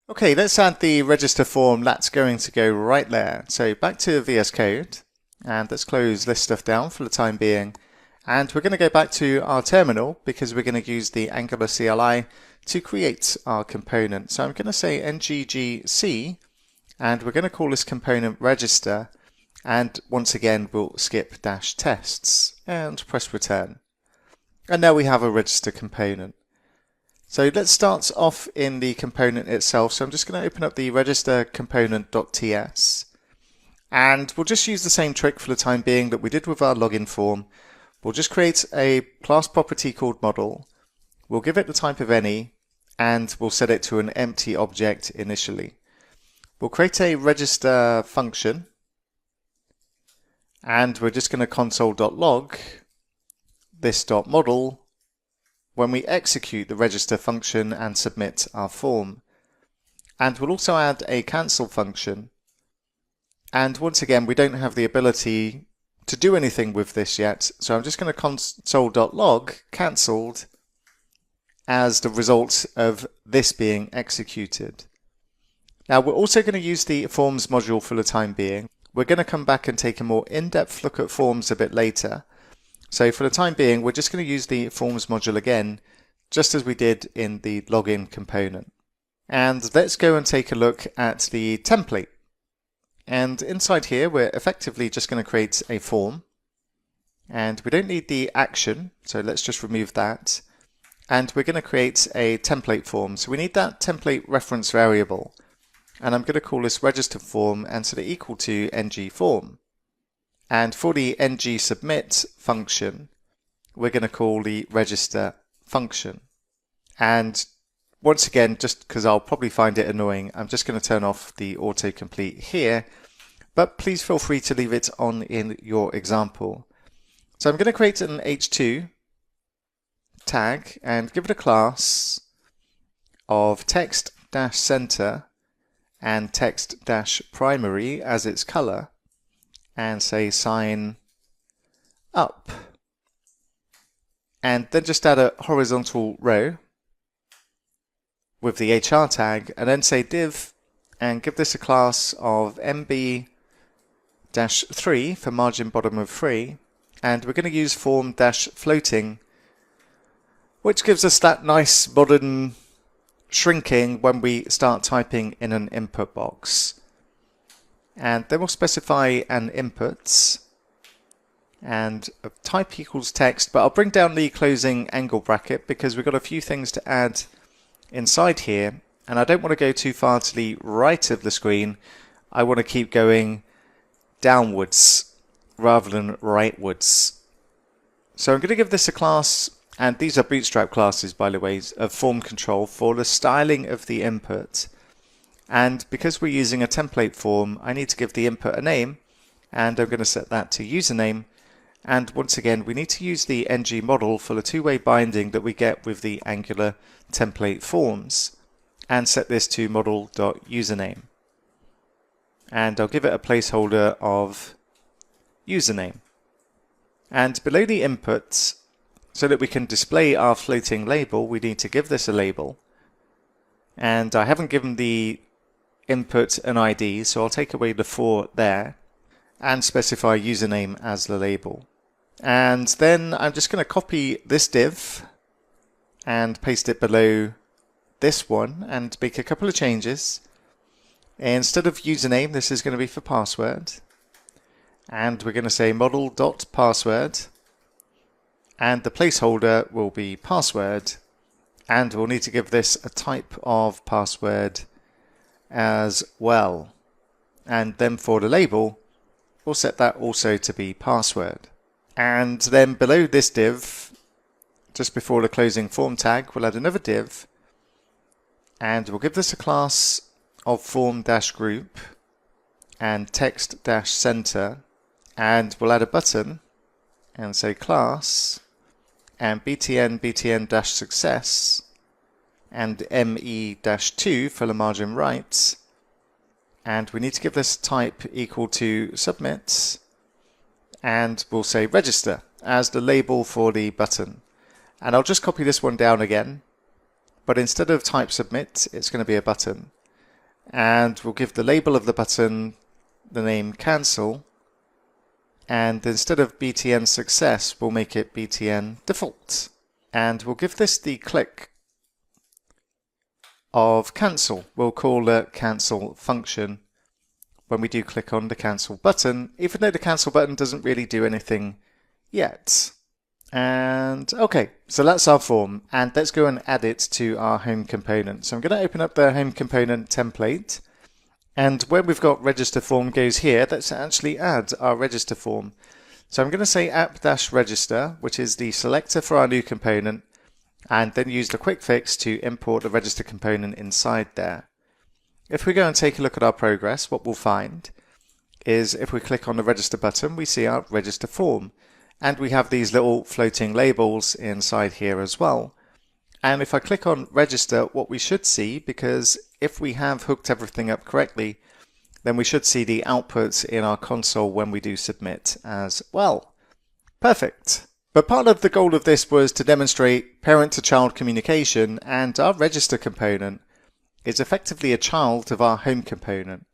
Okay, let's add the register form. That's going to go right there. So back to VS Code, and let's close this stuff down for the time being. And we're going to go back to our terminal because we're going to use the Angular CLI to create our component. So I'm going to say nggc, and we're going to call this component register. And once again, we'll skip -tests and press return. And now we have a register component. So let's start off in the component itself. So I'm just going to open up the register component.ts, and we'll just use the same trick for the time being that we did with our login form. We'll just create a class property called model. We'll give it the type of any, and we'll set it to an empty object initially. We'll create a register function, and we're just going to console.log this.model when we execute the register function and submit our form. And we'll also add a cancel function. And once again, we don't have the ability to do anything with this yet, so I'm just going to console.log cancelled as the result of this being executed. Now we're also going to use the forms module for the time being. We're going to come back and take a more in-depth look at forms a bit later. So for the time being, we're just going to use the forms module again, just as we did in the login component. And let's go and take a look at the template. And inside here, we're effectively just going to create a form. And we don't need the action, so let's just remove that. And we're going to create a template form. So we need that template reference variable. And I'm going to call this register form and set it equal to ngForm. And for the ngSubmit function, we're going to call the register function. And once again, just because I'll probably find it annoying, I'm just going to turn off the autocomplete here, but please feel free to leave it on in your example. So I'm going to create an h2 tag and give it a class of text-center and text-primary as its color, and say sign up, and then just add a horizontal row with the HR tag, and then say div and give this a class of mb-3 for margin bottom of 3, and we're going to use form-floating, which gives us that nice modern shrinking when we start typing in an input box. And then we'll specify an input and a type equals text, but I'll bring down the closing angle bracket because we've got a few things to add inside here, and I don't want to go too far to the right of the screen. I want to keep going downwards rather than rightwards. So I'm going to give this a class, and these are Bootstrap classes by the way, of form control for the styling of the input. And because we're using a template form, I need to give the input a name, and I'm going to set that to username. And once again, we need to use the ng model for the two-way binding that we get with the Angular template forms, and set this to model.username. And I'll give it a placeholder of username. And below the input, so that we can display our floating label, we need to give this a label. And I haven't given the input an ID, so I'll take away the for there and specify username as the label. And then I'm just going to copy this div and paste it below this one and make a couple of changes. Instead of username, this is going to be for password, and we're going to say model.password, and the placeholder will be password, and we'll need to give this a type of password as well. And then for the label, we'll set that also to be password. And then below this div, just before the closing form tag, we'll add another div, and we'll give this a class of form-group and text-center, and we'll add a button and say class and btn-success and me-2 for the margin right, and we need to give this type equal to submit, and we'll say register as the label for the button. And I'll just copy this one down again, but instead of type submit, it's going to be a button. and we'll give the label of the button the name cancel, and instead of BTN success we'll make it BTN default, and we'll give this the click of cancel. We'll call it cancel function when we do click on the cancel button, even though the cancel button doesn't really do anything yet. And okay, so that's our form, and let's go and add it to our home component. So I'm going to open up the home component template, and where we've got register form goes here, let's actually add our register form. So I'm going to say app-register, which is the selector for our new component, and then use the quick fix to import the register component inside there. If we go and take a look at our progress, what we'll find is if we click on the register button, we see our register form. And we have these little floating labels inside here as well. And if I click on register, what we should see, because if we have hooked everything up correctly, then we should see the output in our console when we do submit as well. Perfect. But part of the goal of this was to demonstrate parent-to-child communication, and our register component is effectively a child of our home component.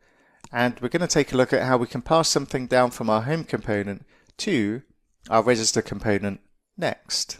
And we're going to take a look at how we can pass something down from our home component to our register component next.